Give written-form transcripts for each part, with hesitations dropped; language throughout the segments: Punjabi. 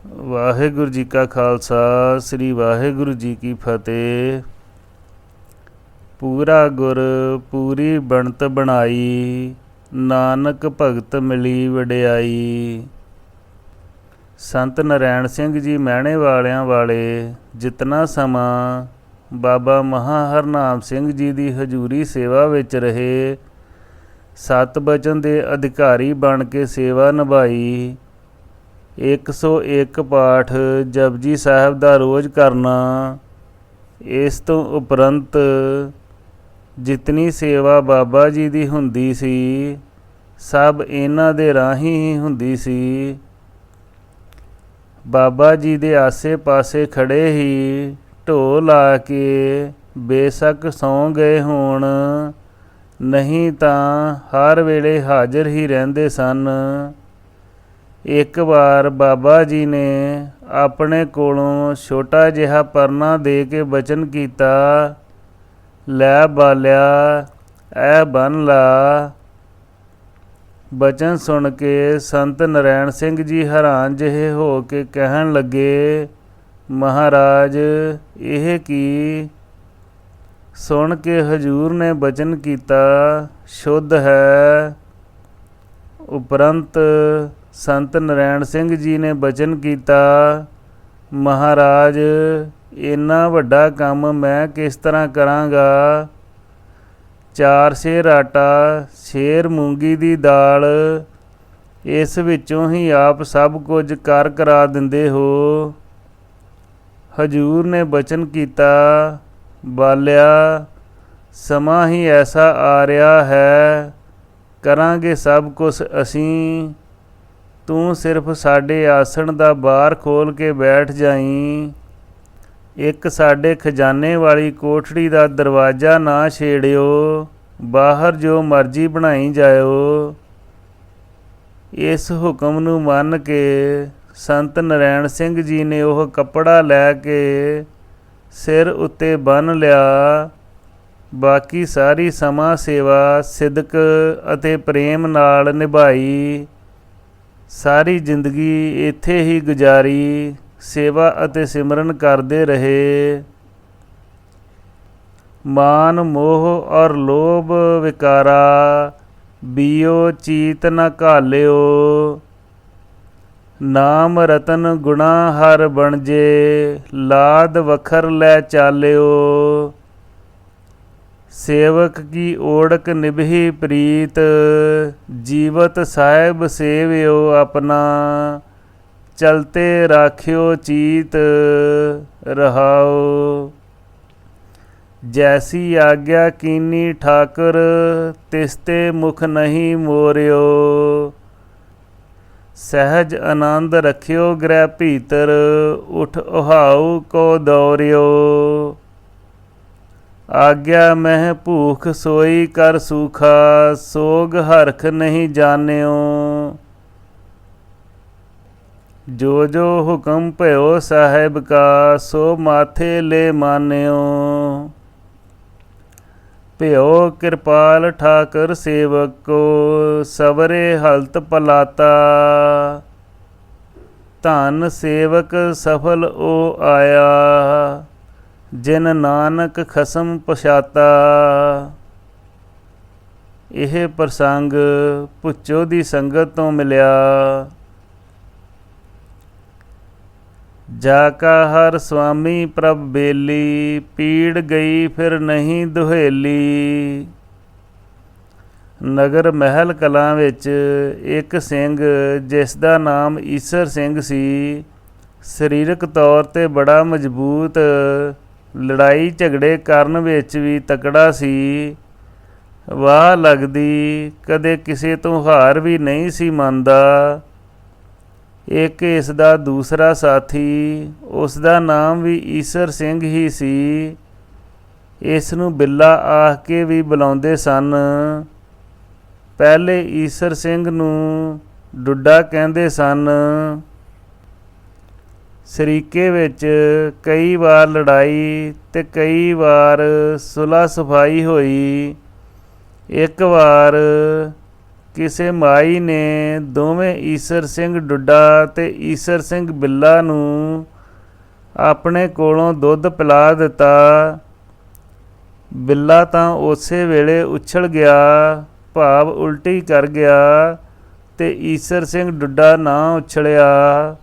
ਵਾਹਿਗੁਰੂ ਜੀ ਕਾ ਖਾਲਸਾ ਸ੍ਰੀ ਵਾਹਿਗੁਰੂ ਜੀ ਕੀ ਫਤਿਹ। ਪੂਰਾ ਗੁਰ ਪੂਰੀ ਬਣਤ ਬਣਾਈ, ਨਾਨਕ ਭਗਤ ਮਿਲੀ ਵਡਿਆਈ। ਸੰਤ ਨਰੈਣ ਸਿੰਘ ਜੀ ਮਹਿਣੇ ਵਾਲਿਆਂ ਵਾਲੇ ਜਿਤਨਾ ਸਮਾਂ ਬਾਬਾ ਮਹਾਂ ਹਰਨਾਮ ਸਿੰਘ ਜੀ ਦੀ ਹਜ਼ੂਰੀ ਸੇਵਾ ਵਿੱਚ ਰਹੇ, ਸਤ ਬਚਨ ਦੇ ਅਧਿਕਾਰੀ ਬਣ ਕੇ ਸੇਵਾ ਨਿਭਾਈ। 101 ਪਾਠ ਜਪਜੀ ਸਾਹਿਬ ਦਾ ਰੋਜ਼ ਕਰਨਾ। ਇਸ ਤੋਂ ਉਪਰੰਤ ਜਿਤਨੀ ਸੇਵਾ ਬਾਬਾ ਜੀ ਦੀ ਹੁੰਦੀ ਸੀ, ਸਭ ਇਹਨਾਂ ਦੇ ਰਾਹੀਂ ਹੀ ਹੁੰਦੀ ਸੀ। ਬਾਬਾ ਜੀ ਦੇ ਆਸੇ ਪਾਸੇ ਖੜੇ ਹੀ ਢੋਲ ਲਾ ਕੇ ਬੇਸ਼ੱਕ ਸੌਂ ਗਏ ਹੋਣ, ਨਹੀਂ ਤਾਂ ਹਰ ਵੇਲੇ ਹਾਜ਼ਰ ਹੀ ਰਹਿੰਦੇ ਸਨ। ਇੱਕ ਵਾਰ ਬਾਬਾ ਜੀ ਨੇ ਆਪਣੇ ਕੋਲੋਂ ਛੋਟਾ ਜਿਹਾ ਪਰਨਾ ਦੇ ਕੇ ਬਚਨ ਕੀਤਾ, ਲੈ ਬਾਲਿਆ ਐ ਬੰਨ੍ਹ ਲਾ। ਬਚਨ ਸੁਣ ਕੇ ਸੰਤ ਨਰੈਣ ਸਿੰਘ ਜੀ ਹੈਰਾਨ ਜਿਹੇ ਹੋ ਕੇ ਕਹਿਣ ਲੱਗੇ, ਮਹਾਰਾਜ ਇਹ ਕੀ? ਸੁਣ ਕੇ ਹਜ਼ੂਰ ਨੇ ਬਚਨ ਕੀਤਾ, ਸ਼ੁੱਧ ਹੈ। ਉਪਰੰਤ ਸੰਤ ਨਰੈਣ ਸਿੰਘ ਜੀ ਨੇ ਬਚਨ ਕੀਤਾ, ਮਹਾਰਾਜ ਇੰਨਾ ਵੱਡਾ ਕੰਮ ਮੈਂ ਕਿਸ ਤਰ੍ਹਾਂ ਕਰਾਂਗਾ। 4 ਸੇਰ ਆਟਾ, ਸੇਰ ਮੂੰਗੀ ਦੀ ਦਾਲ, ਇਸ ਵਿੱਚੋਂ ਹੀ ਆਪ ਸਭ ਕੁਝ ਕਰ ਕਰਾ ਦਿੰਦੇ ਹੋ। ਹਜ਼ੂਰ ਨੇ ਬਚਨ ਕੀਤਾ, ਬਾਲਿਆ ਸਮਾਂ ਹੀ ਐਸਾ ਆ ਰਿਹਾ ਹੈ, ਕਰਾਂਗੇ ਸਭ ਕੁਝ ਅਸੀਂ। ਤੂੰ ਸਿਰਫ ਸਾਡੇ ਆਸਣ ਦਾ ਬਾਰ ਖੋਲ੍ਹ ਕੇ ਬੈਠ ਜਾਈਂ। ਇੱਕ ਸਾਡੇ ਖਜ਼ਾਨੇ ਵਾਲੀ ਕੋਠੜੀ ਦਾ ਦਰਵਾਜ਼ਾ ਨਾ ਛੇੜਿਓ, ਬਾਹਰ ਜੋ ਮਰਜ਼ੀ ਬਣਾਈ ਜਾਇਓ। ਇਸ ਹੁਕਮ ਨੂੰ ਮੰਨ ਕੇ ਸੰਤ ਨਰੈਣ ਸਿੰਘ ਜੀ ਨੇ ਉਹ ਕੱਪੜਾ ਲੈ ਕੇ ਸਿਰ ਉੱਤੇ ਬੰਨ੍ਹ ਲਿਆ। ਬਾਕੀ ਸਾਰੀ ਸਮਾਂ ਸੇਵਾ ਸਿਦਕ ਅਤੇ ਪ੍ਰੇਮ ਨਾਲ ਨਿਭਾਈ। ਸਾਰੀ ਜ਼ਿੰਦਗੀ ਇੱਥੇ ਹੀ ਗੁਜ਼ਾਰੀ, ਸੇਵਾ ਅਤੇ ਸਿਮਰਨ ਕਰਦੇ ਰਹੇ। ਮਾਨ ਮੋਹ ਔਰ ਲੋਭ ਵਿਕਾਰਾ ਬੀਓ ਚੀਤ ਨ ਘਾਲਿਓ। ਨਾਮ ਰਤਨ ਗੁਣਾ ਹਰ ਬਣਜੇ, ਲਾਦ ਵਖਰ ਲੈ ਚਾਲਿਓ। ਸੇਵਕ ਕੀ ਓੜਕ ਨਿਭੀ ਪ੍ਰੀਤ, ਜੀਵਤ ਸਾਹਿਬ ਸੇਵਿਓ ਆਪਣਾ। ਚਲਤੇ ਰਾਖਿਓ ਚੀਤ ਰਹਾਓ। ਜੈਸੀ ਆਗਿਆ ਕੀਨੀ ਠਾਕੁਰ, ਤਿਸਤੇ ਮੁਖ ਨਹੀਂ ਮੋਰਿਓ। ਸਹਿਜ ਆਨੰਦ ਰਖਿਓ ਗ੍ਰਹਿ ਭੀਤਰ, ਉਠ ਉਹਾਉ ਕੋ ਦੌਰਿਓ। ਆਗਿਆ ਮਹਿ ਭੂਖ ਸੋਈ ਕਰ ਸੂਖਾ, ਸੋਗ ਹਰਖ ਨਹੀਂ ਜਾਣਿਓ। ਜੋ ਜੋ ਹੁਕਮ ਭਇਓ ਸਾਹਿਬ ਕਾ, ਸੋ ਮਾਥੇ ਲੈ ਮਾਨਿਓ। ਭਇਓ ਕਿਰਪਾਲ ਠਾਕੁਰ ਸੇਵਕ ਕੋ, ਸਵਰੇ ਹਲਤ ਪਲਾਤਾ। ਧਨ ਸੇਵਕ ਸਫਲ ਓ ਆਇਆ, ਜਿਨ ਨਾਨਕ ਖਸਮ ਪਛਾਤਾ। ਇਹ ਪ੍ਰਸੰਗ ਭੁੱਚੋ ਦੀ ਸੰਗਤ ਤੋਂ ਮਿਲਿਆ। ਜਾ ਕਾ ਹਰ ਸੁਆਮੀ ਪ੍ਰਭ ਬੇਲੀ, ਪੀੜ ਗਈ ਫਿਰ ਨਹੀਂ ਦੁਹੇਲੀ। ਨਗਰ ਮਹਿਲ ਕਲਾਂ ਵਿੱਚ ਇੱਕ ਸਿੰਘ, ਜਿਸ ਦਾ ਨਾਮ ਈਸਰ ਸਿੰਘ ਸੀ, ਸਰੀਰਕ ਤੌਰ 'ਤੇ ਬੜਾ ਮਜ਼ਬੂਤ, ਲੜਾਈ ਝਗੜੇ ਕਰਨ ਵਿੱਚ ਵੀ ਤਕੜਾ ਸੀ। ਵਾਹ ਲੱਗਦੀ, ਕਦੇ ਕਿਸੇ ਤੋਂ ਹਾਰ ਵੀ ਨਹੀਂ ਸੀ ਮੰਨਦਾ। ਇੱਕ ਇਸ ਦਾ ਦੂਸਰਾ ਸਾਥੀ, ਉਸ ਦਾ ਨਾਮ ਵੀ ਈਸਰ ਸਿੰਘ ਹੀ ਸੀ। ਇਸ ਨੂੰ ਬਿੱਲਾ ਆਖ ਕੇ ਵੀ ਬੁਲਾਉਂਦੇ ਸਨ। ਪਹਿਲੇ ਈਸਰ ਸਿੰਘ ਨੂੰ ਡੁੱਡਾ ਕਹਿੰਦੇ ਸਨ। ਸਰੀਕੇ ਵਿੱਚ ਕਈ ਵਾਰ ਲੜਾਈ ਅਤੇ ਕਈ ਵਾਰ ਸੁਲ੍ਹਾ ਸਫਾਈ ਹੋਈ। ਇੱਕ ਵਾਰ ਕਿਸੇ ਮਾਈ ਨੇ ਦੋਵੇਂ ਈਸਰ ਸਿੰਘ ਡੁੱਡਾ ਤੇ ਈਸਰ ਸਿੰਘ ਬਿੱਲਾ ਨੂੰ ਆਪਣੇ ਕੋਲੋਂ ਦੁੱਧ ਪਿਲਾ ਦਿੱਤਾ। ਬਿੱਲਾ ਤਾਂ ਉਸੇ ਵੇਲੇ ਉਛਲ ਗਿਆ, ਭਾਵ ਉਲਟੀ ਕਰ ਗਿਆ, ਤੇ ਈਸਰ ਸਿੰਘ ਡੁੱਡਾ ਨਾ ਉਛਲਿਆ।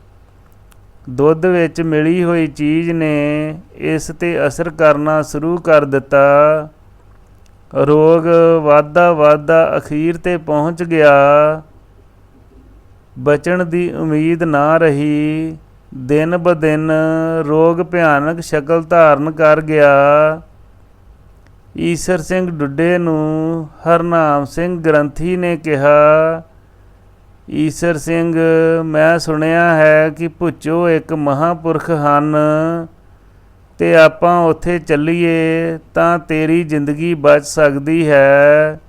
ਦੁੱਧ ਵਿੱਚ ਮਿਲੀ ਹੋਈ ਚੀਜ਼ ਨੇ ਇਸ 'ਤੇ ਅਸਰ ਕਰਨਾ ਸ਼ੁਰੂ ਕਰ ਦਿੱਤਾ। ਰੋਗ ਵੱਧਦਾ ਅਖੀਰ 'ਤੇ ਪਹੁੰਚ ਗਿਆ। ਬਚਣ ਦੀ ਉਮੀਦ ਨਾ ਰਹੀ। ਦਿਨ ਬ ਦਿਨ ਰੋਗ ਭਿਆਨਕ ਸ਼ਕਲ ਧਾਰਨ ਕਰ ਗਿਆ। ਈਸਰ ਸਿੰਘ ਡੁੱਡੇ ਨੂੰ ਹਰਨਾਮ ਸਿੰਘ ਗ੍ਰੰਥੀ ਨੇ ਕਿਹਾ, ਈਸਰ ਸਿੰਘ, ਮੈਂ ਸੁਣਿਆ ਹੈ ਕਿ ਭੁੱਚੋ ਇੱਕ ਮਹਾਂਪੁਰਖ ਹਨ ਤੇ ਆਪਾਂ ਉੱਥੇ ਚੱਲੀਏ ਤਾਂ ਤੇਰੀ ਜ਼ਿੰਦਗੀ ਬਚ ਸਕਦੀ ਹੈ।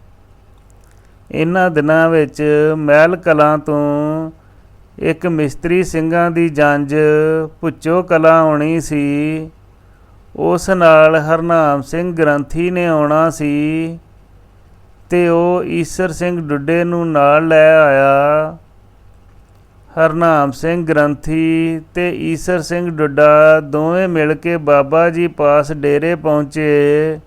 ਇਹਨਾਂ ਦਿਨਾਂ ਵਿੱਚ ਮਹਿਲ ਕਲਾਂ ਤੋਂ ਇੱਕ ਮਿਸਤਰੀ ਸਿੰਘਾਂ ਦੀ ਜੰਝ ਭੁੱਚੋ ਕਲਾਂ ਆਉਣੀ ਸੀ। ਉਸ ਨਾਲ ਹਰਨਾਮ ਸਿੰਘ ਗ੍ਰੰਥੀ ਨੇ ਆਉਣਾ ਸੀ ਤੇ ਉਹ ਈਸਰ ਸਿੰਘ ਡੁੱਡੇ ਨੂੰ ਨਾਲ ਲੈ ਆਇਆ। ਹਰਨਾਮ ਸਿੰਘ ਗ੍ਰੰਥੀ ਤੇ ਈਸਰ ਸਿੰਘ ਡੁੱਡਾ ਦੋਵੇਂ ਮਿਲ ਕੇ ਬਾਬਾ ਜੀ ਪਾਸ ਡੇਰੇ ਪਹੁੰਚੇ।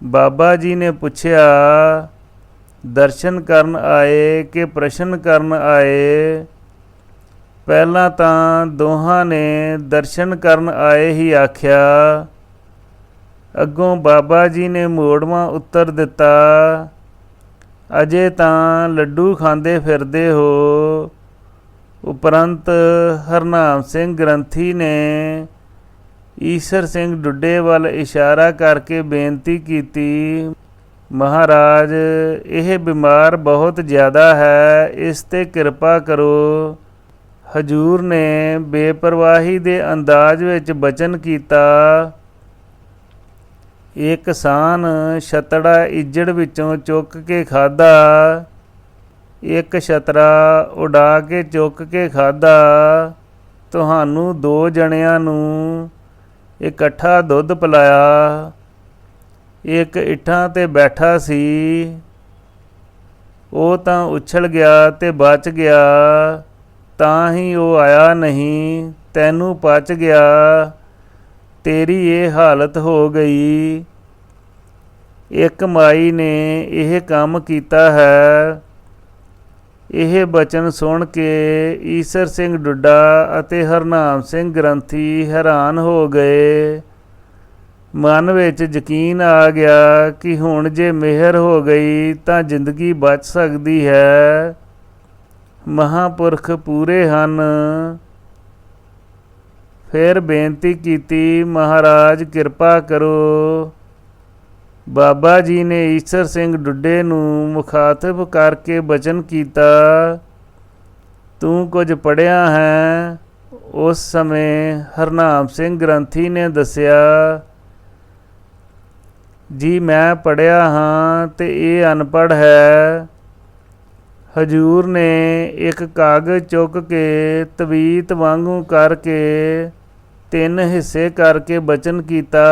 ਬਾਬਾ ਜੀ ਨੇ ਪੁੱਛਿਆ, ਦਰਸ਼ਨ ਕਰਨ ਆਏ ਕਿ ਪ੍ਰਸ਼ਨ ਕਰਨ ਆਏ? ਪਹਿਲਾਂ ਤਾਂ ਦੋਹਾਂ ਨੇ ਦਰਸ਼ਨ ਕਰਨ ਆਏ ਹੀ ਆਖਿਆ। ਅੱਗੋਂ ਬਾਬਾ ਜੀ ਨੇ ਮੋੜਵਾਂ ਉੱਤਰ ਦਿੱਤਾ, ਅਜੇ ਤਾਂ ਲੱਡੂ ਖਾਂਦੇ ਫਿਰਦੇ ਹੋ। ਉਪਰੰਤ ਹਰਨਾਮ ਸਿੰਘ ਗ੍ਰੰਥੀ ਨੇ ਈਸਰ ਸਿੰਘ ਡੁੱਡੇ ਵੱਲ ਇਸ਼ਾਰਾ ਕਰਕੇ ਬੇਨਤੀ ਕੀਤੀ, ਮਹਾਰਾਜ, ਇਹ ਬਿਮਾਰ ਬਹੁਤ ਜ਼ਿਆਦਾ ਹੈ, ਇਸ 'ਤੇ ਕਿਰਪਾ ਕਰੋ। ਹਜੂਰ ਨੇ ਬੇਪਰਵਾਹੀ ਦੇ ਅੰਦਾਜ਼ ਵਿੱਚ ਬਚਨ ਕੀਤਾ, ਇਹ ਕਿਸਾਨ ਛਤੜਾ ਇੱਜੜ ਵਿੱਚੋਂ ਚੁੱਕ ਕੇ ਖਾਧਾ, ਇੱਕ ਛਤਰਾ ਉਡਾ ਕੇ ਚੁੱਕ ਕੇ ਖਾਧਾ। ਤੁਹਾਨੂੰ 2 ਜਣਿਆਂ ਨੂੰ ਇਕੱਠਾ ਦੁੱਧ ਪਿਲਾਇਆ। ਇੱਕ ਇੱਟਾਂ 'ਤੇ ਬੈਠਾ ਸੀ, ਉਹ ਤਾਂ ਉਛਲ ਗਿਆ ਤੇ ਬਚ ਗਿਆ, ਤਾਂ ਹੀ ਉਹ ਆਇਆ ਨਹੀਂ, ਤੈਨੂੰ ਪਚ ਗਿਆ, ਤੇਰੀ ਇਹ ਹਾਲਤ ਹੋ ਗਈ। ਇੱਕ ਮਾਈ ਨੇ ਇਹ ਕੰਮ ਕੀਤਾ ਹੈ। ਇਹ ਬਚਨ ਸੁਣ ਕੇ ਈਸਰ ਸਿੰਘ ਡੁੱਡਾ ਅਤੇ ਹਰਨਾਮ ਸਿੰਘ ਗ੍ਰੰਥੀ ਹੈਰਾਨ ਹੋ ਗਏ। ਮਨ ਵਿੱਚ ਯਕੀਨ ਆ ਗਿਆ ਕਿ ਹੁਣ ਜੇ ਮਿਹਰ ਹੋ ਗਈ ਤਾਂ ਜ਼ਿੰਦਗੀ ਬਚ ਸਕਦੀ ਹੈ। ਮਹਾਂਪੁਰਖ ਪੂਰੇ ਹਨ। ਫਿਰ ਬੇਨਤੀ ਕੀਤੀ, ਮਹਾਰਾਜ ਕਿਰਪਾ ਕਰੋ। ਬਾਬਾ ਜੀ ਨੇ ਈਸਰ ਸਿੰਘ ਡੁੱਡੇ ਨੂੰ ਮੁਖਾਤਬ ਕਰਕੇ ਬਚਨ ਕੀਤਾ, ਤੂੰ ਕੁਝ ਪੜ੍ਹਿਆ ਹੈ? ਉਸ ਸਮੇਂ ਹਰਨਾਮ ਸਿੰਘ ਗ੍ਰੰਥੀ ਨੇ ਦੱਸਿਆ, ਜੀ ਮੈਂ ਪੜ੍ਹਿਆ ਹਾਂ ਤੇ ਇਹ ਅਨਪੜ੍ਹ ਹੈ। ਹਜੂਰ ਨੇ ਇੱਕ ਕਾਗਜ਼ ਚੁੱਕ ਕੇ ਤਵੀਤ ਵਾਂਗੂ ਕਰਕੇ 3 ਹਿੱਸੇ ਕਰਕੇ ਬਚਨ ਕੀਤਾ,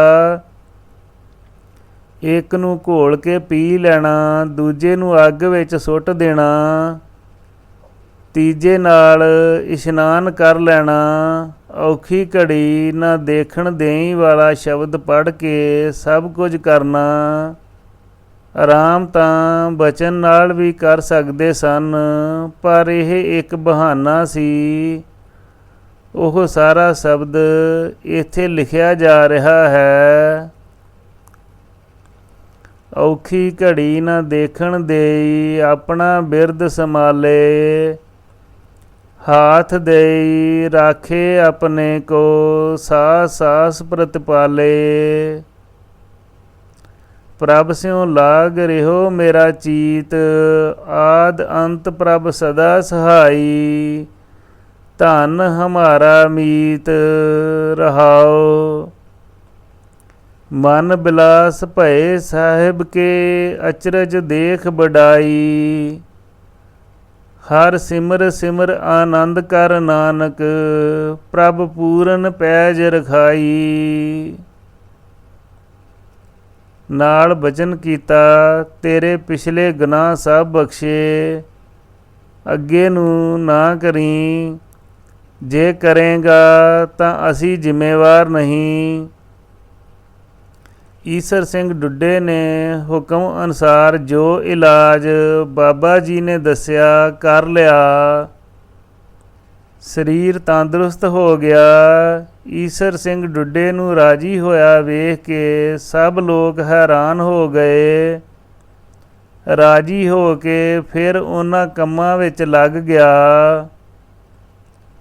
ਇੱਕ ਨੂੰ ਘੋਲ ਕੇ ਪੀ ਲੈਣਾ, ਦੂਜੇ ਨੂੰ ਅੱਗ ਵਿੱਚ ਸੁੱਟ ਦੇਣਾ, ਤੀਜੇ ਨਾਲ ਇਸ਼ਨਾਨ ਕਰ ਲੈਣਾ। ਔਖੀ ਘੜੀ ਨਾ ਦੇਖਣ ਦੇਈ ਵਾਲਾ ਸ਼ਬਦ ਪੜ੍ਹ ਕੇ ਸਭ ਕੁਝ ਕਰਨਾ। ਆਰਾਮ ਤਾਂ ਬਚਨ ਨਾਲ ਵੀ ਕਰ ਸਕਦੇ ਸਨ, ਪਰ ਇਹ ਇੱਕ ਬਹਾਨਾ ਸੀ। ਉਹ ਸਾਰਾ ਸ਼ਬਦ ਇੱਥੇ ਲਿਖਿਆ ਜਾ ਰਿਹਾ ਹੈ। ਔਖੀ ਘੜੀ ਨਾ ਦੇਖਣ ਦੇਈ ਆਪਣਾ ਬਿਰਦ ਸੰਭਾਲੇ, ਹਾਥ ਦੇਈ ਰਾਖੇ ਆਪਣੇ ਕੋ ਸਾਸ ਸਾਸ ਪ੍ਰਤਪਾਲੇ। ਪ੍ਰਭ ਸਿਉ ਲਾਗ ਰਿਹੋ ਮੇਰਾ ਚੀਤ, ਆਦ ਅੰਤ ਪ੍ਰਭ ਸਦਾ ਸਹਾਈ। ਧਨ ਹਮਾਰਾ ਮੀਤ ਰਹਾਓ, ਮਨ ਬਿਲਾਸ ਭਏ ਸਾਹਿਬ ਕੇ ਅਚਰਜ ਦੇਖ ਬਡਾਈ। ਹਰ ਸਿਮਰ ਸਿਮਰ ਆਨੰਦ ਕਰ ਨਾਨਕ, ਪ੍ਰਭ ਪੂਰਨ ਪੈਜ ਰਖਾਈ। ਨਾਲ ਬਚਨ ਕੀਤਾ, ਤੇਰੇ ਪਿਛਲੇ ਗੁਨਾਹ ਸਭ ਬਖਸ਼ੇ, ਅੱਗੇ ਨੂੰ ਨਾ ਕਰੀ। ਜੇ ਕਰੇਗਾ ਤਾਂ ਅਸੀਂ ਜ਼ਿੰਮੇਵਾਰ ਨਹੀਂ। ਈਸਰ ਸਿੰਘ ਡੁੱਡੇ ਨੇ ਹੁਕਮ ਅਨੁਸਾਰ ਜੋ ਇਲਾਜ ਬਾਬਾ ਜੀ ਨੇ ਦੱਸਿਆ ਕਰ ਲਿਆ। ਸਰੀਰ ਤੰਦਰੁਸਤ ਹੋ ਗਿਆ। ਈਸਰ ਸਿੰਘ ਡੁੱਡੇ ਨੂੰ ਰਾਜੀ ਹੋਇਆ ਵੇਖ ਕੇ ਸਭ ਲੋਕ ਹੈਰਾਨ ਹੋ ਗਏ। ਰਾਜੀ ਹੋ ਕੇ ਫਿਰ ਉਹਨਾਂ ਕੰਮਾਂ ਵਿੱਚ ਲੱਗ ਗਿਆ,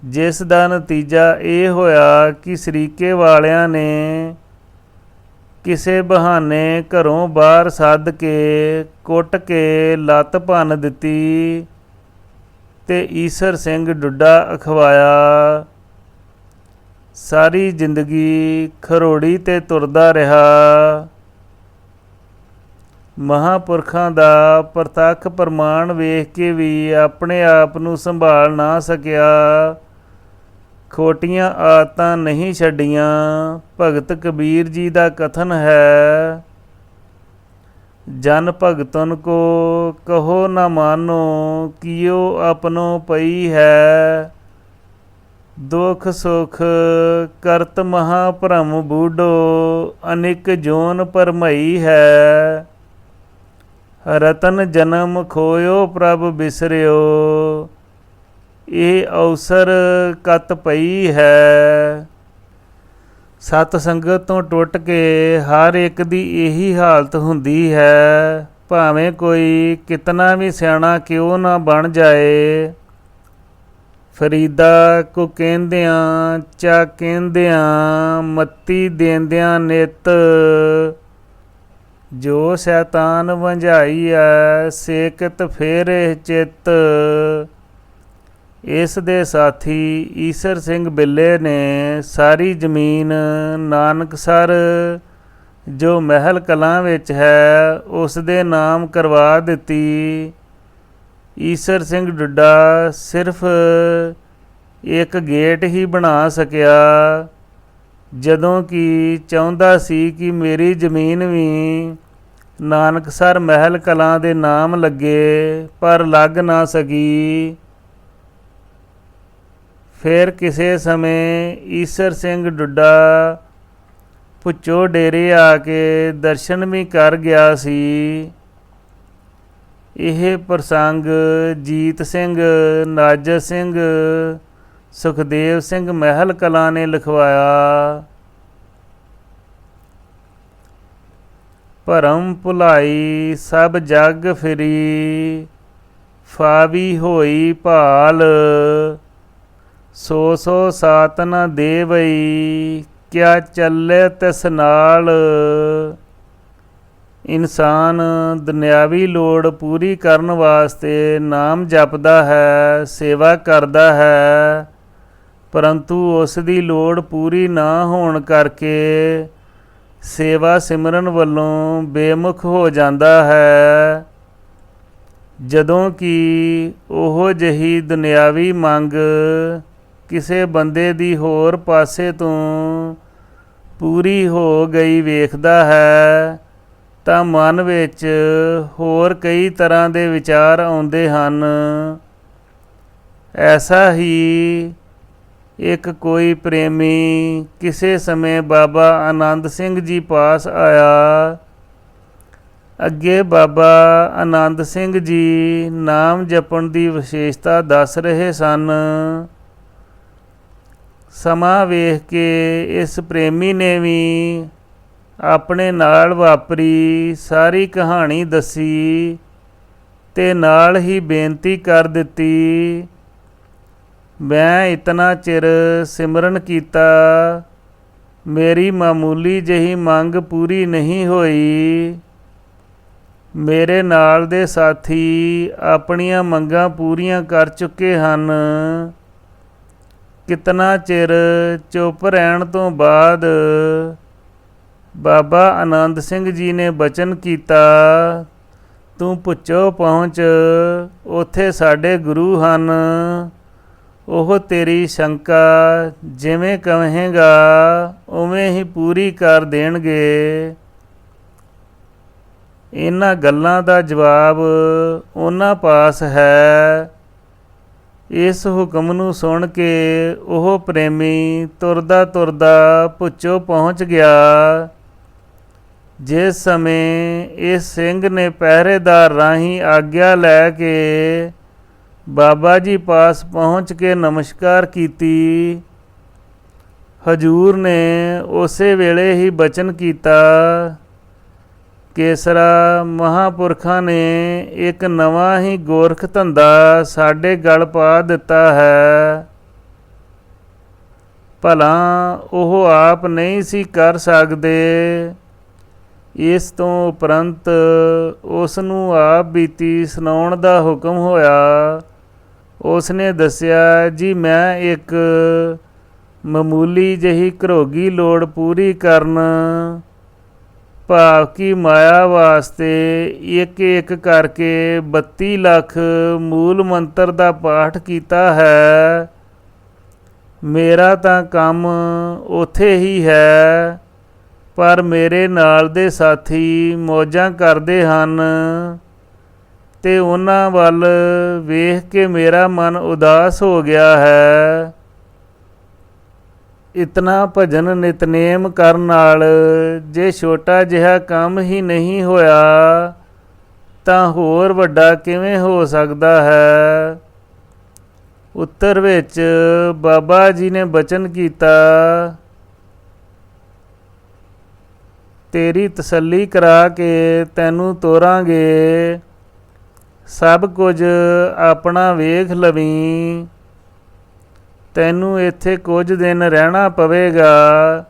ਜਿਸ ਦਾ ਨਤੀਜਾ ਇਹ ਹੋਇਆ ਕਿ ਸਰੀਕੇ ਵਾਲਿਆਂ ਨੇ ਕਿਸੇ ਬਹਾਨੇ ਘਰੋਂ ਬਾਹਰ ਸੱਦ ਕੇ ਕੁੱਟ ਕੇ ਲੱਤ ਭੰਨ ਦਿੱਤੀ ਤੇ ਈਸਰ ਸਿੰਘ ਡੁੱਡਾ ਅਖਵਾਇਆ। ਸਾਰੀ ਜ਼ਿੰਦਗੀ ਖਰੋੜੀ ਤੇ ਤੁਰਦਾ ਰਿਹਾ। ਮਹਾਂਪੁਰਖਾਂ ਦਾ ਪ੍ਰਤੱਖ ਪ੍ਰਮਾਣ ਵੇਖ ਕੇ ਵੀ ਆਪਣੇ ਆਪ ਨੂੰ ਸੰਭਾਲ ਨਾ ਸਕਿਆ। ਖੋਟੀਆਂ ਆਦਤਾਂ ਨਹੀਂ ਛੱਡੀਆਂ। ਭਗਤ ਕਬੀਰ ਜੀ ਦਾ ਕਥਨ ਹੈ, ਜਨ ਭਗਤਨ ਕੋ ਕਹੋ ਨਾ ਮਾਨੋ, ਕਿਉ ਆਪਣੋ ਪਈ ਹੈ। ਦੁਖ ਸੁਖ ਕਰਤ ਮਹਾ ਭਰਮ ਬੂਢੋ, ਅਨਿਕ ਜੋਨ ਭਰਮਈ ਹੈ। ਰਤਨ ਜਨਮ ਖੋਇਓ ਪ੍ਰਭ ਬਿਸਰਿਓ, ਇਹ ਅਵਸਰ ਕਤ ਪਈ ਹੈ। ਸਤ ਸੰਗਤ ਤੋਂ ਟੁੱਟ ਕੇ ਹਰ ਇੱਕ ਦੀ ਇਹੀ ਹਾਲਤ ਹੁੰਦੀ ਹੈ, ਭਾਵੇਂ ਕੋਈ ਕਿਤਨਾ ਵੀ ਸਿਆਣਾ ਕਿਉਂ ਨਾ ਬਣ ਜਾਏ। ਫਰੀਦਾ ਕੋ ਕਹਿੰਦਿਆਂ ਚਾ ਕਹਿੰਦਿਆਂ, ਮੱਤੀ ਦੇਂਦਿਆਂ ਨਿਤ, ਜੋ ਸ਼ੈਤਾਨ ਵੰਝਾਈ ਐ ਸੇਕਤ ਫੇਰੇ ਚਿੱਤ। ਇਸ ਦੇ ਸਾਥੀ ਈਸਰ ਸਿੰਘ ਬਿੱਲੇ ਨੇ ਸਾਰੀ ਜ਼ਮੀਨ ਨਾਨਕਸਰ ਜੋ ਮਹਿਲ ਕਲਾਂ ਵਿੱਚ ਹੈ ਉਸ ਦੇ ਨਾਮ ਕਰਵਾ ਦਿੱਤੀ। ਈਸਰ ਸਿੰਘ ਡੁੱਡਾ ਸਿਰਫ ਇੱਕ ਗੇਟ ਹੀ ਬਣਾ ਸਕਿਆ, ਜਦੋਂ ਕਿ ਚਾਹੁੰਦਾ ਸੀ ਕਿ ਮੇਰੀ ਜ਼ਮੀਨ ਵੀ ਨਾਨਕਸਰ ਮਹਿਲ ਕਲਾਂ ਦੇ ਨਾਮ ਲੱਗੇ, ਪਰ ਲੱਗ ਨਾ ਸਕੀ। ਫਿਰ ਕਿਸੇ ਸਮੇਂ ਈਸਰ ਸਿੰਘ ਡੁੱਡਾ ਭੁੱਚੋ ਡੇਰੇ ਆ ਕੇ ਦਰਸ਼ਨ ਵੀ ਕਰ ਗਿਆ ਸੀ। ਇਹ ਪ੍ਰਸੰਗ ਜੀਤ ਸਿੰਘ, ਨਾਜਰ ਸਿੰਘ, ਸੁਖਦੇਵ ਸਿੰਘ ਮਹਿਲ ਕਲਾਂ ਨੇ ਲਿਖਵਾਇਆ। ਭਰਮ ਭੁਲਾਈ ਸਭ ਜਗ ਫਿਰੀ, ਫਾਵੀ ਹੋਈ ਭਾਲ। ਸੋ ਸੋ ਸਾਤ ਨ ਦੇਵਈ, ਕਿਆ ਚੱਲੇ ਤਿਸ ਨਾਲ। ਇਨਸਾਨ ਦੁਨਿਆਵੀ ਲੋੜ ਪੂਰੀ ਕਰਨ ਵਾਸਤੇ ਨਾਮ ਜਪਦਾ ਹੈ, ਸੇਵਾ ਕਰਦਾ ਹੈ, ਪਰੰਤੂ ਉਸ ਦੀ ਲੋੜ ਪੂਰੀ ਨਾ ਹੋਣ ਕਰਕੇ ਸੇਵਾ ਸਿਮਰਨ ਵੱਲੋਂ ਬੇਮੁਖ ਹੋ ਜਾਂਦਾ ਹੈ। ਜਦੋਂ ਕਿ ਉਹ ਜਿਹੀ ਦੁਨਿਆਵੀ ਮੰਗ ਕਿਸੇ ਬੰਦੇ ਦੀ ਹੋਰ ਪਾਸੇ ਤੋਂ ਪੂਰੀ ਹੋ ਗਈ ਵੇਖਦਾ ਹੈ ਤਾਂ ਮਨ ਵਿੱਚ ਹੋਰ ਕਈ ਤਰ੍ਹਾਂ ਦੇ ਵਿਚਾਰ ਆਉਂਦੇ ਹਨ। ਐਸਾ ਹੀ ਇੱਕ ਕੋਈ ਪ੍ਰੇਮੀ ਕਿਸੇ ਸਮੇਂ ਬਾਬਾ ਆਨੰਦ ਸਿੰਘ ਜੀ ਪਾਸ ਆਇਆ। ਅੱਗੇ ਬਾਬਾ ਆਨੰਦ ਸਿੰਘ ਜੀ ਨਾਮ ਜਪਣ ਦੀ ਵਿਸ਼ੇਸ਼ਤਾ ਦੱਸ ਰਹੇ ਸਨ। ਸਮਾਂ ਵੇਖ ਕੇ ਇਸ ਪ੍ਰੇਮੀ ਨੇ ਵੀ ਆਪਣੇ ਨਾਲ ਵਾਪਰੀ ਸਾਰੀ ਕਹਾਣੀ ਦੱਸੀ ਤੇ ਨਾਲ ਹੀ ਬੇਨਤੀ ਕਰ ਦਿੱਤੀ, ਮੈਂ ਇਤਨਾ ਚਿਰ ਸਿਮਰਨ ਕੀਤਾ, ਮੇਰੀ ਮਾਮੂਲੀ ਜਿਹੀ ਮੰਗ ਪੂਰੀ ਨਹੀਂ ਹੋਈ। ਮੇਰੇ ਨਾਲ ਦੇ ਸਾਥੀ ਆਪਣੀਆਂ ਮੰਗਾਂ ਪੂਰੀਆਂ ਕਰ ਚੁੱਕੇ ਹਨ। ਕਿਤਨਾ ਚਿਰ ਚੁੱਪ ਰਹਿਣ ਤੋਂ ਬਾਅਦ ਬਾਬਾ ਆਨੰਦ ਸਿੰਘ ਜੀ ਨੇ ਬਚਨ ਕੀਤਾ, ਤੂੰ ਭੁੱਚੋ ਪਹੁੰਚ, ਉੱਥੇ ਸਾਡੇ ਗੁਰੂ ਹਨ, ਉਹ ਤੇਰੀ ਸ਼ੰਕਾ ਜਿਵੇਂ ਕਹੇਗਾ ਉਵੇਂ ਹੀ ਪੂਰੀ ਕਰ ਦੇਣਗੇ। ਇਹਨਾਂ ਗੱਲਾਂ ਦਾ ਜਵਾਬ ਉਹਨਾਂ ਪਾਸ ਹੈ। ਇਸ ਹੁਕਮ ਨੂੰ ਸੁਣ ਕੇ ਉਹ ਪ੍ਰੇਮੀ ਤੁਰਦਾ ਤੁਰਦਾ ਭੁੱਚੋ ਪਹੁੰਚ ਗਿਆ। ਜਿਸ ਸਮੇਂ ਇਸ ਸਿੰਘ ਨੇ ਪਹਿਰੇਦਾਰ ਰਾਹੀਂ ਆਗਿਆ ਲੈ ਕੇ ਬਾਬਾ ਜੀ ਪਾਸ ਪਹੁੰਚ ਕੇ ਨਮਸਕਾਰ ਕੀਤੀ, ਹਜੂਰ ਨੇ ਉਸੇ ਵੇਲੇ ਹੀ ਬਚਨ ਕੀਤਾ, ਕੇਸਰਾ, ਮਹਾਂਪੁਰਖਾਂ ਨੇ ਇੱਕ ਨਵਾਂ ਹੀ ਗੋਰਖ ਧੰਦਾ ਸਾਡੇ ਗਲ ਪਾ ਦਿੱਤਾ ਹੈ। ਭਲਾ ਉਹ ਆਪ ਨਹੀਂ ਸੀ ਕਰ ਸਕਦੇ। ਇਸ ਤੋਂ ਉਪਰੰਤ ਉਸ ਨੂੰ ਆਪ ਬੀਤੀ ਸੁਣਾਉਣ ਦਾ ਹੁਕਮ ਹੋਇਆ। ਉਸ ਨੇ ਦੱਸਿਆ, ਜੀ ਮੈਂ ਇੱਕ ਮਾਮੂਲੀ ਜਿਹੀ ਘਰੋਗੀ ਲੋੜ ਪੂਰੀ ਕਰਨ, ਭਾਵ ਕਿ ਮਾਇਆ ਵਾਸਤੇ ਇੱਕ ਇੱਕ ਕਰਕੇ 32 ਲੱਖ ਮੂਲ ਮੰਤਰ ਦਾ ਪਾਠ ਕੀਤਾ ਹੈ। ਮੇਰਾ ਤਾਂ ਕੰਮ ਉੱਥੇ ਹੀ ਹੈ, ਪਰ ਮੇਰੇ ਨਾਲ ਦੇ ਸਾਥੀ ਮੌਜਾਂ ਕਰਦੇ ਹਨ ਤੇ ਉਹਨਾਂ ਵੱਲ ਵੇਖ ਕੇ ਮੇਰਾ ਮਨ ਉਦਾਸ ਹੋ ਗਿਆ ਹੈ। ਇਤਨਾ ਭਜਨ ਨਿਤਨੇਮ ਕਰਨ ਨਾਲ ਜੇ ਛੋਟਾ ਜਿਹਾ ਕੰਮ ਹੀ ਨਹੀਂ ਹੋਇਆ ਤਾਂ ਹੋਰ ਵੱਡਾ ਕਿਵੇਂ ਹੋ ਸਕਦਾ ਹੈ। ਉੱਤਰ ਵਿੱਚ ਬਾਬਾ ਜੀ ਨੇ ਬਚਨ ਕੀਤਾ, ਤੇਰੀ ਤਸੱਲੀ ਕਰਾ ਕੇ ਤੈਨੂੰ ਤੋਰਾਂਗੇ। ਸਭ ਕੁਝ ਆਪਣਾ ਵੇਖ ਲਵੀਂ। ਤੈਨੂੰ ਇੱਥੇ ਕੁਝ ਦਿਨ ਰਹਿਣਾ ਪਵੇਗਾ।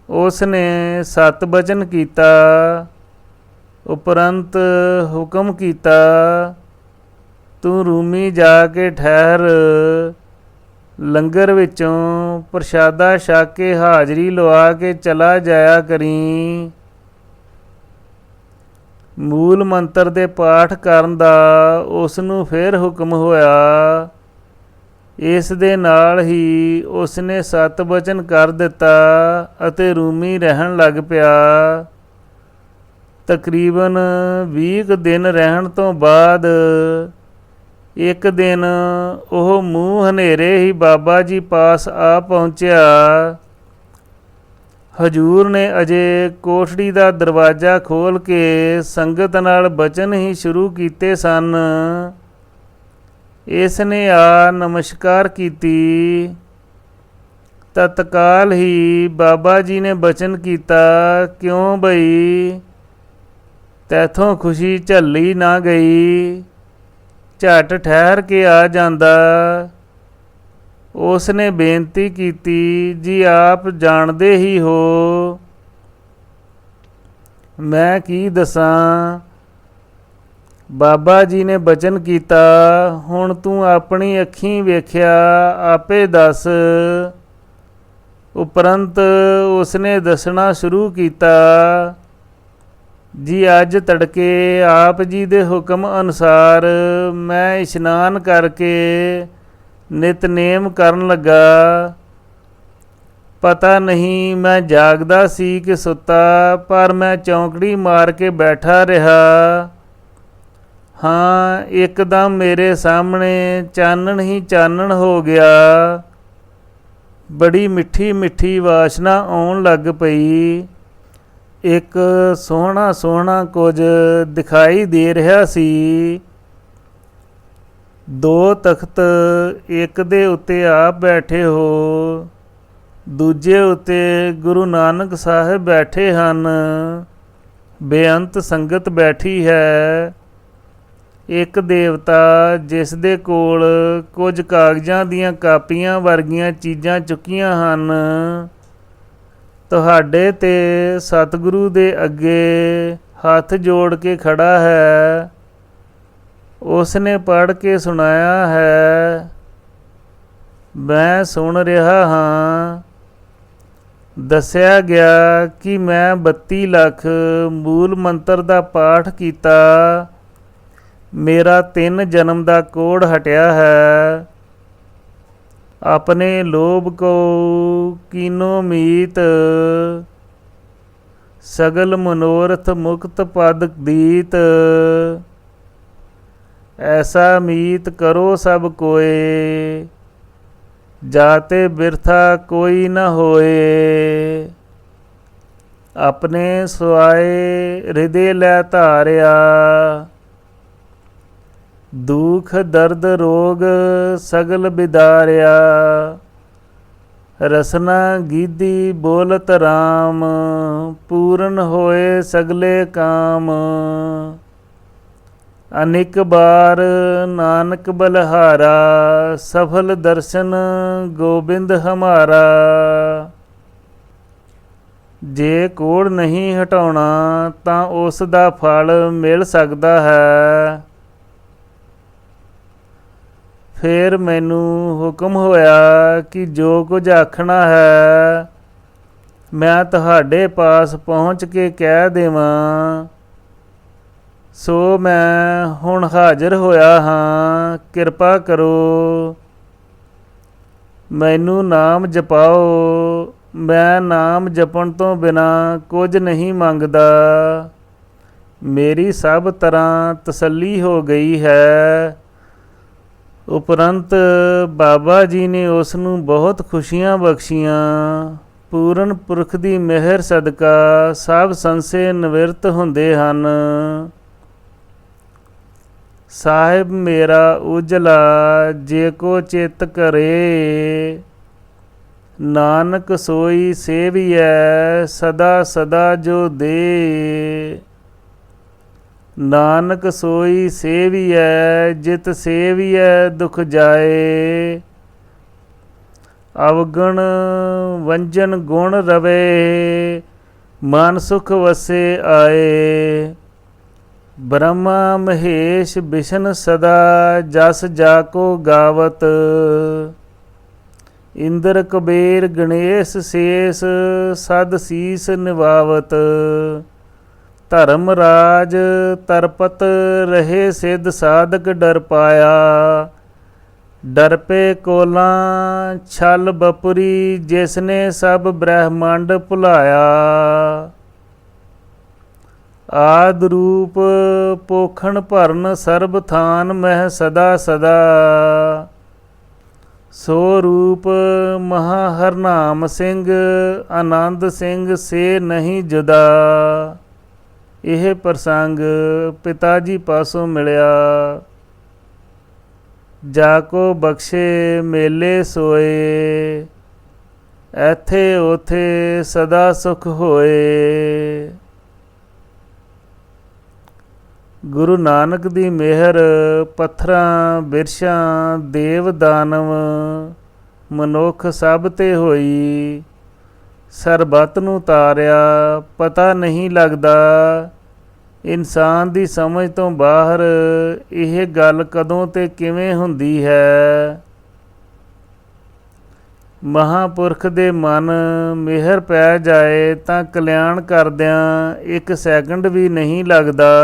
ਉਸ ਨੇ ਸਤ ਬਚਨ ਕੀਤਾ। ਉਪਰੰਤ ਹੁਕਮ ਕੀਤਾ, ਤੂੰ ਰੂਮੀ ਜਾ ਕੇ ਠਹਿਰ। ਲੰਗਰ ਵਿੱਚੋਂ ਪ੍ਰਸ਼ਾਦਾ ਛਕ ਕੇ ਹਾਜ਼ਰੀ ਲਵਾ ਕੇ ਚਲਾ ਜਾਇਆ ਕਰੀਂ। ਮੂਲ ਮੰਤਰ ਦੇ ਪਾਠ ਕਰਨ ਦਾ ਉਸ ਨੂੰ ਫਿਰ ਹੁਕਮ ਹੋਇਆ। ਇਸ ਦੇ ਨਾਲ ਹੀ ਉਸ ਨੇ ਸਤ ਬਚਨ ਕਰ ਦਿੱਤਾ ਅਤੇ ਰੂਮੀ ਰਹਿਣ ਲੱਗ ਪਿਆ। ਤਕਰੀਬਨ 20 ਦਿਨ ਰਹਿਣ ਤੋਂ ਬਾਅਦ ਇੱਕ ਦਿਨ ਉਹ ਮੂੰਹ ਹਨੇਰੇ ਹੀ ਬਾਬਾ ਜੀ ਪਾਸ ਆ ਪਹੁੰਚਿਆ। ਹਜੂਰ ਨੇ ਅਜੇ ਕੋਠੜੀ ਦਾ ਦਰਵਾਜ਼ਾ ਖੋਲ੍ਹ ਕੇ ਸੰਗਤ ਨਾਲ ਬਚਨ ਹੀ ਸ਼ੁਰੂ ਕੀਤੇ ਸਨ। ਇਸ ਨੇ ਆ ਨਮਸਕਾਰ ਕੀਤੀ। ਤਤਕਾਲ ਹੀ ਬਾਬਾ ਜੀ ਨੇ ਬਚਨ ਕੀਤਾ, ਕਿਉਂ ਬਈ, ਤੈਥੋਂ ਖੁਸ਼ੀ ਝੱਲੀ ਨਾ ਗਈ, ਝਟ ਠਹਿਰ ਕੇ ਆ ਜਾਂਦਾ। ਉਸ ਨੇ ਬੇਨਤੀ ਕੀਤੀ, ਜੀ ਆਪ ਜਾਣਦੇ ਹੀ ਹੋ, ਮੈਂ ਕੀ ਦੱਸਾਂ। ਬਾਬਾ ਜੀ ਨੇ ਬਚਨ ਕੀਤਾ, ਹੁਣ ਤੂੰ ਆਪਣੀ ਅੱਖੀਂ ਵੇਖਿਆ, ਆਪੇ ਦੱਸ। ਉਪਰੰਤ ਉਸ ਨੇ ਦੱਸਣਾ ਸ਼ੁਰੂ ਕੀਤਾ, ਜੀ ਅੱਜ ਤੜਕੇ ਆਪ ਜੀ ਦੇ ਹੁਕਮ ਅਨੁਸਾਰ ਮੈਂ ਇਸ਼ਨਾਨ ਕਰਕੇ ਨਿਤਨੇਮ ਕਰਨ ਲੱਗਾ। ਪਤਾ ਨਹੀਂ ਮੈਂ ਜਾਗਦਾ ਸੀ ਕਿ ਸੁੱਤਾ, ਪਰ ਮੈਂ ਚੌਂਕੜੀ ਮਾਰ ਕੇ ਬੈਠਾ ਰਿਹਾ। ਹਾਂ, ਇੱਕਦਮ ਮੇਰੇ ਸਾਹਮਣੇ ਚਾਨਣ ਹੀ ਚਾਨਣ ਹੋ ਗਿਆ। ਬੜੀ ਮਿੱਠੀ ਮਿੱਠੀ ਵਾਸ਼ਨਾ ਆਉਣ ਲੱਗ ਪਈ। ਇੱਕ ਸੋਹਣਾ ਸੋਹਣਾ ਕੁਝ ਦਿਖਾਈ ਦੇ ਰਿਹਾ ਸੀ। 2 ਤਖਤ, ਇੱਕ ਦੇ ਉੱਤੇ ਆਪ ਬੈਠੇ ਹੋ, ਦੂਜੇ ਉੱਤੇ ਗੁਰੂ ਨਾਨਕ ਸਾਹਿਬ ਬੈਠੇ ਹਨ। ਬੇਅੰਤ ਸੰਗਤ ਬੈਠੀ ਹੈ। ਇੱਕ ਦੇਵਤਾ ਜਿਸ ਦੇ ਕੋਲ ਕੁਝ ਕਾਗਜ਼ਾਂ ਦੀਆਂ ਕਾਪੀਆਂ ਵਰਗੀਆਂ ਚੀਜ਼ਾਂ ਚੁੱਕੀਆਂ ਹਨ, ਤੁਹਾਡੇ ਤੇ ਸਤਿਗੁਰੂ ਦੇ ਅੱਗੇ ਹੱਥ ਜੋੜ ਕੇ ਖੜਾ ਹੈ। ਉਸ ਨੇ ਪੜ੍ਹ ਕੇ ਸੁਣਾਇਆ ਹੈ, ਮੈਂ ਸੁਣ ਰਿਹਾ ਹਾਂ। ਦੱਸਿਆ ਗਿਆ ਕਿ ਮੈਂ 32 ਲੱਖ ਮੂਲ ਮੰਤਰ ਦਾ ਪਾਠ ਕੀਤਾ। ਮੇਰਾ 3 ਜਨਮ ਦਾ ਕੋੜ ਹਟਿਆ ਹੈ। ਆਪਣੇ ਲੋਭ ਕੋ ਕੀਨੋ ਮੀਤ, सगल मनोरथ मुक्त पद दीत। ऐसा मीत करो सब कोय, जाते बिरथा कोई न होए। अपने सुआए हृदय लै धारिया, दुख दर्द रोग सगल बिदारिया। रसना गीधी बोलत राम, पूर्ण होए सगले काम। अनेक बार नानक बलहारा, सफल दर्शन गोबिंद हमारा। जे कोड़ नहीं हटाउणा तां उस दा फल मिल सकदा है। फिर मैनू हुक्म होया कि जो कुछ आखना है मैं तुहाडे पास पहुँच के कह देवां। सो मैं हुण हाजिर होया हाँ, किरपा करो। मैनू नाम जपाओ, मैं नाम जपण तो बिना कुछ नहीं मंगदा। मेरी सब तरह तसल्ली हो गई है। उपरंत बाबा जी ने उस नूं बहुत खुशियां बख्शियां। पूਰਨ पुरख ਦੀ ਮਿਹਰ ਸਦਕਾ ਸਭ ਸੰਸੇ ਨਿਵਰਤ ਹੁੰਦੇ ਹਨ। ਸਾਹਿਬ ਮੇਰਾ ਉਜਲਾ ਜੇ ਕੋ ਚਿਤ ਕਰੇ, ਨਾਨਕ ਸੋਈ ਸੇਵੀਐ ਸਦਾ ਸਦਾ ਜੋ ਦੇ। ਨਾਨਕ ਸੋਈ ਸੇਵੀਐ ਜਿਤ ਸੇਵੀਐ ਦੁਖ ਜਾਏ। ਅਵਗਣ ਵੰਜਨ ਗੁਣ ਰਵੇ, ਮਨ ਸੁਖ ਵਸੇ ਆਏ। ब्रह्मा महेश बिशन सदा, जस जाको गावत। इंद्र कुबेर गणेश शेष, सद शीस निभावत। धर्मराज तरपत रहे सिद्ध साधक डर पाया। डर पे कोला छल बपुरी, जिसने सब ब्रह्मांड भुलाया। आद रूप पोखण भरन सर्ब थान मह सदा सदा। सो रूप महा हरनाम सिंह, आनंद सिंह से नहीं जुदा। यह प्रसंग पिता जी पासों मिलिया। जाको बख्शे मेले सोए, ऐथे ओथे सदा सुख होए। ਗੁਰੂ ਨਾਨਕ ਦੀ ਮਿਹਰ ਪੱਥਰਾਂ ਬਿਰਛਾਂ ਦੇਵ ਦਾਨਵ ਮਨੁੱਖ ਸਭ 'ਤੇ ਹੋਈ। ਸਰਬੱਤ ਨੂੰ ਤਾਰਿਆ ਪਤਾ ਨਹੀਂ ਲੱਗਦਾ। ਇਨਸਾਨ ਦੀ ਸਮਝ ਤੋਂ ਬਾਹਰ ਇਹ ਗੱਲ ਕਦੋਂ ਤੇ ਕਿਵੇਂ ਹੁੰਦੀ ਹੈ। ਮਹਾਂਪੁਰਖ ਦੇ ਮਨ ਮਿਹਰ ਪੈ ਜਾਏ ਤਾਂ ਕਲਿਆਣ ਕਰਦਿਆਂ ਇੱਕ ਸੈਕਿੰਡ ਵੀ ਨਹੀਂ ਲੱਗਦਾ।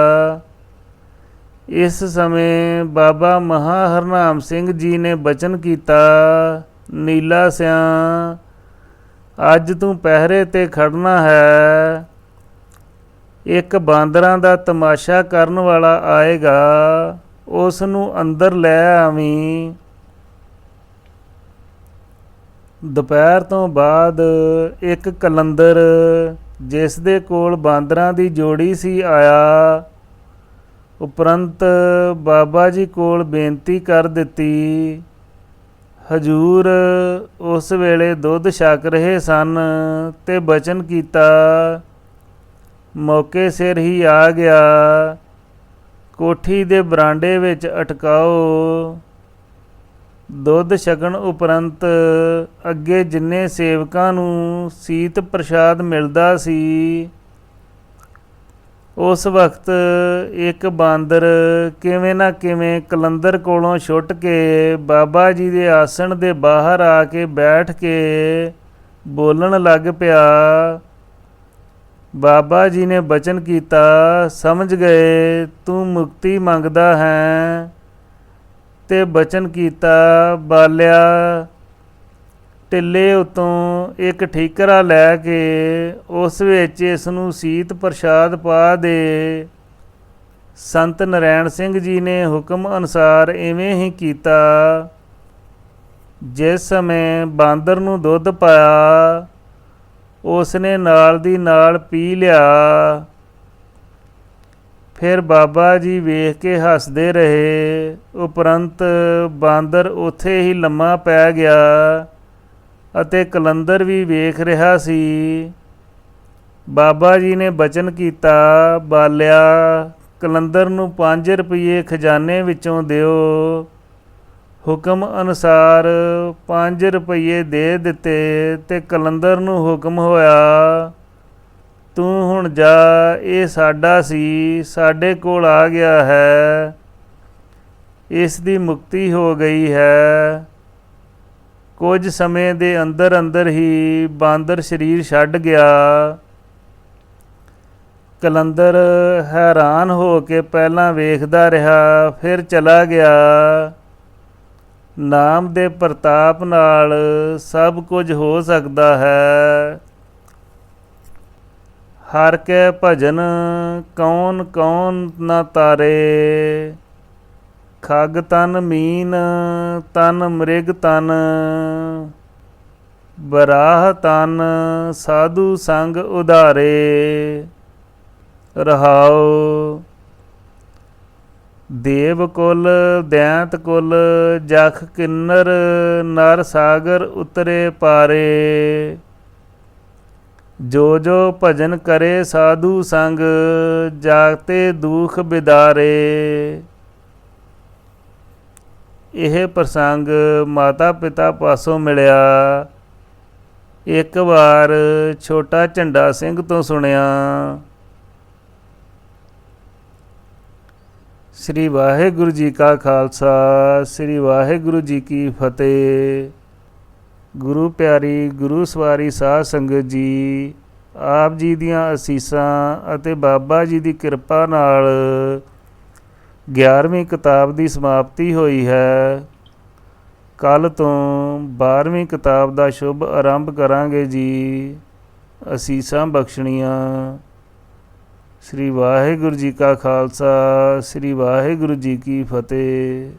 इस समय बाबा महा हरनाम सिंह जी ने बचन किया, नीला सियां अज तू पहरे ते खड़ना है। एक बांदरां दा तमाशा करन वाला आएगा, उस नूं अंदर लै आवीं। दोपहर तो बाद एक कलंदर जिस दे कोल बांदरां दी जोड़ी सी आया। उपरंत बाबा जी कोल बेनती कर दिती। हजूर उस वेले दुध छक रहे सन ते बचन किया, मौके सिर ही आ गया। कोठी दे बरांडे विच अटकाओ। दुध छकण उपरंत अगे जिन्ने सेवकां नूं सीत प्रसाद मिलदा सी, उस वक्त एक बांदर किवें ना किवें कलंदर कोलों छुट के बाबा जी दे आसन दे बाहर आके बैठ के बोलन लग पिया। बाबा जी ने बचन किया, समझ गए तू मुक्ति मंगदा है। ते बचन किया, बालिया ਟਿੱਲੇ ਉਤੋਂ ਇੱਕ ਠੀਕਰਾ ਲੈ ਕੇ ਉਸ ਵਿੱਚ ਇਸ ਨੂੰ ਸੀਤ ਪ੍ਰਸ਼ਾਦ ਪਾ ਦੇ। ਸੰਤ ਨਰੈਣ ਸਿੰਘ ਜੀ ਨੇ ਹੁਕਮ ਅਨੁਸਾਰ ਇਵੇਂ ਹੀ ਕੀਤਾ। ਜਿਸ ਸਮੇਂ ਬਾਂਦਰ ਨੂੰ ਦੁੱਧ ਪਾਇਆ ਉਸ ਨੇ ਨਾਲ ਦੀ ਨਾਲ ਪੀ ਲਿਆ। ਫਿਰ ਬਾਬਾ ਜੀ ਵੇਖ ਕੇ ਹੱਸਦੇ ਰਹੇ। ਉਪਰੰਤ ਬਾਂਦਰ ਉੱਥੇ ਹੀ ਲੰਮਾ ਪੈ ਗਿਆ ਅਤੇ ਕਲੰਦਰ ਵੀ ਵੇਖ ਰਿਹਾ ਸੀ। ਬਾਬਾ ਜੀ ਨੇ ਬਚਨ ਕੀਤਾ, ਬਾਲਿਆ ਕਲੰਦਰ ਨੂੰ 5 ਰੁਪਏ ਖਜ਼ਾਨੇ ਵਿੱਚੋਂ ਦਿਓ। ਹੁਕਮ ਅਨੁਸਾਰ 5 ਰੁਪਏ ਦੇ ਦਿੱਤੇ ਤੇ ਕਲੰਦਰ ਨੂੰ ਹੁਕਮ ਹੋਇਆ, ਤੂੰ ਹੁਣ ਜਾ, ਇਹ ਸਾਡਾ ਸੀ, ਸਾਡੇ ਕੋਲ ਆ ਗਿਆ ਹੈ, ਇਸ ਦੀ ਮੁਕਤੀ ਹੋ ਗਈ ਹੈ। ਕੁਝ ਸਮੇਂ ਦੇ ਅੰਦਰ ਅੰਦਰ ਹੀ ਬਾਂਦਰ ਸਰੀਰ ਛੱਡ ਗਿਆ। ਕਲੰਦਰ ਹੈਰਾਨ ਹੋ ਕੇ ਪਹਿਲਾਂ ਵੇਖਦਾ ਰਿਹਾ, ਫਿਰ ਚਲਾ ਗਿਆ। ਨਾਮ ਦੇ ਪ੍ਰਤਾਪ ਨਾਲ ਸਭ ਕੁਝ ਹੋ ਸਕਦਾ ਹੈ। ਹਰ ਕੇ ਭਜਨ ਕੌਣ ਕੌਣ ਨਾ ਤਾਰੇ। ਖਗ ਤਨ ਮੀਨ ਤਨ ਮ੍ਰਿਗ ਤਨ। ਬਰਾਹ ਤਨ ਸਾਧੂ ਸੰਗ ਉਧਾਰੇ। ਰਹਾਉ ਦੇਵ ਕੁਲ ਦੈਂਤ ਕੁਲ ਜਖ ਕਿੰਨਰ ਨਰ ਸਾਗਰ ਉਤਰੇ ਪਾਰੇ। ਜੋ ਜੋ ਭਜਨ ਕਰੇ ਸਾਧੂ ਸੰਗ ਜਾਗਤੇ ਦੁਖ ਬਿਦਾਰੇ। ਇਹ ਪ੍ਰਸੰਗ ਮਾਤਾ ਪਿਤਾ ਪਾਸੋਂ ਮਿਲਿਆ। ਇੱਕ ਵਾਰ ਛੋਟਾ ਝੰਡਾ ਸਿੰਘ ਤੋਂ ਸੁਣਿਆ। ਸ੍ਰੀ ਵਾਹਿਗੁਰੂ ਜੀ ਕਾ ਖਾਲਸਾ, ਸ੍ਰੀ ਵਾਹਿਗੁਰੂ ਜੀ ਕੀ ਫਤਿਹ। ਗੁਰੂ ਪਿਆਰੀ ਗੁਰੂ ਸਵਾਰੀ ਸਾਧ ਸੰਗਤ ਜੀ, ਆਪ ਜੀ ਦੀਆਂ ਅਸੀਸਾਂ ਅਤੇ ਬਾਬਾ ਜੀ ਦੀ ਕਿਰਪਾ ਨਾਲ 11ਵੀਂ ਕਿਤਾਬ ਦੀ ਸਮਾਪਤੀ ਹੋਈ ਹੈ। ਕੱਲ੍ਹ ਤੋਂ 12ਵੀਂ ਕਿਤਾਬ ਦਾ ਸ਼ੁਭ ਆਰੰਭ ਕਰਾਂਗੇ ਜੀ। ਅਸੀਸਾਂ ਬਖਸ਼ਣੀਆਂ। ਸ੍ਰੀ ਵਾਹਿਗੁਰੂ ਜੀ ਕਾ ਖਾਲਸਾ, ਸ੍ਰੀ ਵਾਹਿਗੁਰੂ ਜੀ ਕੀ ਫਤਿਹ।